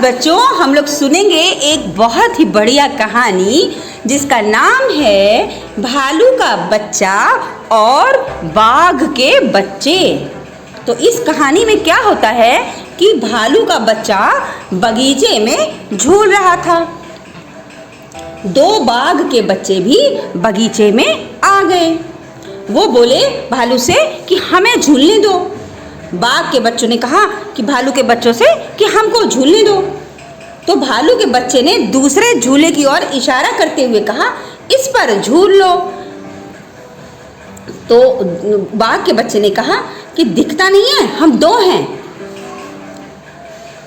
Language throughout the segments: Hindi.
बच्चों हम लोग सुनेंगे एक बहुत ही बढ़िया कहानी जिसका नाम है भालू का बच्चा और बाघ के बच्चे। तो इस कहानी में क्या होता है कि भालू का बच्चा बगीचे में झूल रहा था। दो बाघ के बच्चे भी बगीचे में आ गए। वो बोले भालू से कि हमें झूलने दो। बाघ के बच्चों ने कहा कि भालू के बच्चों से कि हमको झूलने दो। तो भालू के बच्चे ने दूसरे झूले की ओर इशारा करते हुए कहा इस पर झूल लो। तो बाघ के बच्चे ने कहा कि दिखता नहीं है, हम दो हैं।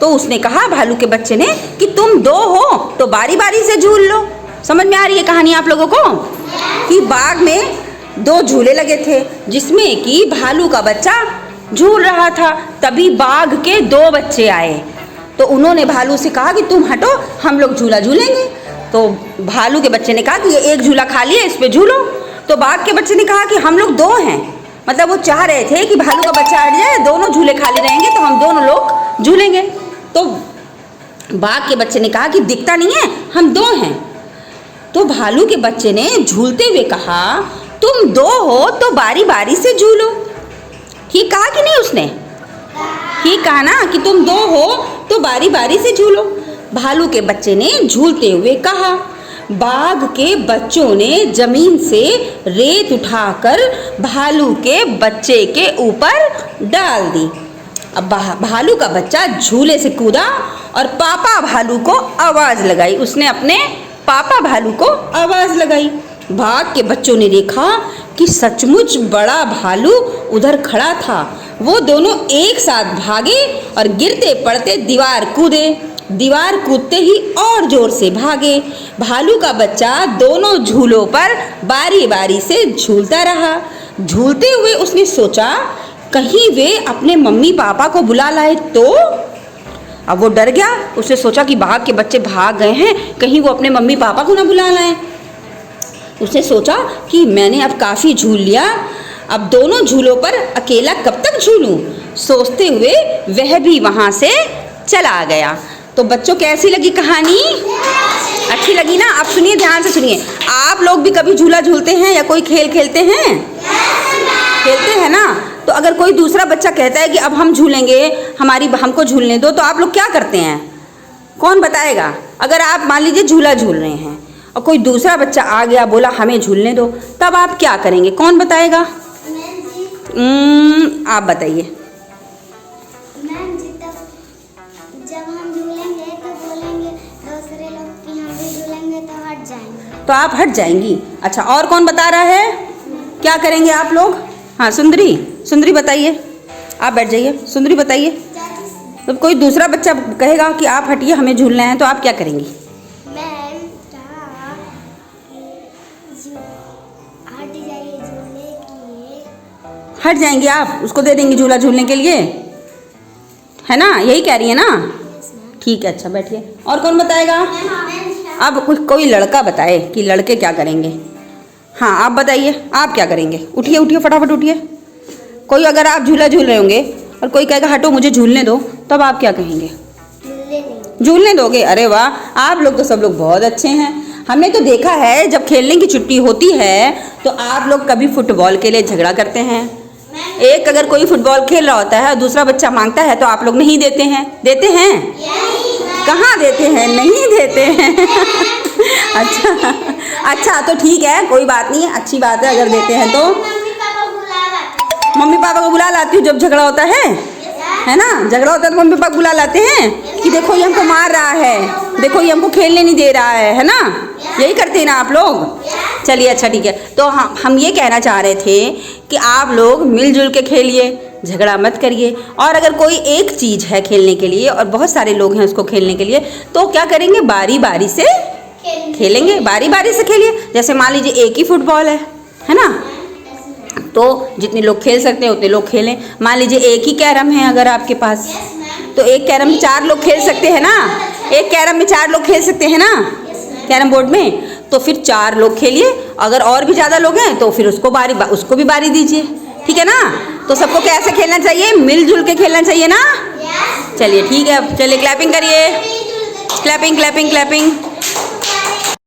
तो उसने कहा भालू के बच्चे ने कि तुम दो हो तो बारी बारी से झूल लो। समझ में आ रही है कहानी आप लोगों को? कि बाघ में दो झूले लगे थे जिसमें कि भालू का बच्चा झूल रहा था। तभी बाघ के दो बच्चे आए तो उन्होंने भालू से कहा कि तुम हटो, हम लोग झूला झूलेंगे। तो भालू के बच्चे ने कहा कि ये एक झूला खाली है, इस पे झूलो। तो बाघ के बच्चे ने कहा कि हम लोग दो हैं, मतलब वो चाह रहे थे कि भालू का बच्चा हट जाए, दोनों झूले खाली रहेंगे तो हम दोनों लोग झूलेंगे। तो बाघ के बच्चे ने कहा कि दिखता नहीं है, हम दो हैं। तो भालू के बच्चे ने झूलते हुए कहा तुम दो हो तो बारी बारी से झूलो। ठीक कहा कि नहीं उसने? ठीक कहा ना कि तुम दो हो तो बारी बारी से झूलो। भालू के बच्चे ने झूलते हुए कहा। बाघ के बच्चों ने जमीन से रेत उठाकर भालू के बच्चे के ऊपर डाल दी। अब भालू का बच्चा झूले से कूदा और पापा भालू को आवाज लगाई। उसने अपने पापा भालू को आवाज लगाई। बाघ के बच्चों ने देखा कि सचमुच बड़ा भालू उधर खड़ा था। वो दोनों एक साथ भागे और गिरते पड़ते दीवार कूदे। दीवार कूदते ही और जोर से भागे। भालू का बच्चा दोनों झूलों पर बारी बारी से झूलता रहा। झूलते हुए उसने सोचा कहीं वे अपने मम्मी पापा को बुला लाए तो। अब वो डर गया। उसने सोचा कि बाघ के बच्चे भाग गए हैं, कहीं वो अपने मम्मी पापा को ना बुला लाएं। उसने सोचा कि मैंने अब काफ़ी झूल लिया, अब दोनों झूलों पर अकेला कब तक झूलूं। सोचते हुए वह भी वहाँ से चला गया। तो बच्चों कैसी लगी कहानी? अच्छी लगी ना? अब सुनिए, ध्यान से सुनिए। आप लोग भी कभी झूला झूलते हैं या कोई खेल खेलते हैं? खेलते हैं ना? तो अगर कोई दूसरा बच्चा कहता है कि अब हम झूलेंगे, हमको झूलने दो, तो आप लोग क्या करते हैं? कौन बताएगा? अगर आप मान लीजिए झूला झूल रहे हैं और कोई दूसरा बच्चा आ गया बोला हमें झूलने दो, तब आप क्या करेंगे? कौन बताएगा? आप बताइए। जब हम झूलेंगे तो बोलेंगे दूसरे लोग कि हम भी झूलेंगे तो हट जाएंगे। तो आप हट जाएंगी। अच्छा, और कौन बता रहा है? क्या करेंगे आप लोग? हाँ, सुंदरी बताइए। आप बैठ जाइए। सुंदरी बताइए। तो कोई दूसरा बच्चा कहेगा कि आप हटिए, हमें झूलना है, तो आप क्या करेंगी? हट जाएंगे आप, उसको दे देंगे झूला झूलने के लिए, है ना? यही कह रही है ना? ठीक है, अच्छा बैठिए। और कौन बताएगा? अब कोई लड़का बताए कि लड़के क्या करेंगे। हाँ, आप बताइए, आप क्या करेंगे? उठिए उठिए, फटाफट उठिए। कोई अगर आप झूला झूल रहे होंगे और कोई कहेगा हटो मुझे झूलने दो, तब आप क्या कहेंगे? झूलने दोगे? अरे वाह, आप लोग तो सब लोग बहुत अच्छे हैं। हमने तो देखा है जब खेलने की छुट्टी होती है तो आप लोग कभी फुटबॉल के लिए झगड़ा करते हैं। एक अगर कोई फुटबॉल खेल रहा होता है और दूसरा बच्चा मांगता है तो आप लोग नहीं देते हैं? देते हैं? कहाँ देते हैं? नहीं देते हैं। अच्छा तो ठीक है, कोई बात नहीं, अच्छी बात है अगर देते हैं तो। मम्मी पापा को बुला लाती हूँ जब झगड़ा होता है ना? झगड़ा होता है तो मम्मी पापा बुला लाते हैं कि देखो ये हमको मार रहा है, देखो ये हमको खेलने नहीं दे रहा है ना? यही करते हैं ना आप लोग? चलिए, अच्छा ठीक है। तो हम ये कहना चाह रहे थे कि आप लोग मिलजुल के खेलिए, झगड़ा मत करिए। और अगर कोई एक चीज़ है खेलने के लिए और बहुत सारे लोग हैं उसको खेलने के लिए, तो क्या करेंगे? बारी बारी से खेलेंगे, बारी बारी से खेलिए। जैसे मान लीजिए एक ही फुटबॉल है ना, तो जितने लोग खेल सकते हैं उतने लोग खेलें। मान लीजिए एक ही कैरम है अगर आपके पास, तो एक कैरम में 4 लोग खेल सकते हैं ना? एक कैरम में 4 लोग खेल सकते हैं ना कैरम बोर्ड में? तो फिर 4 लोग खेलिए। अगर और भी ज़्यादा लोग हैं तो फिर उसको भी बारी दीजिए। ठीक है ना? तो सबको कैसे खेलना चाहिए? मिलजुल के खेलना चाहिए ना? चलिए ठीक है, चलिए क्लैपिंग करिए। Clapping clapping clapping.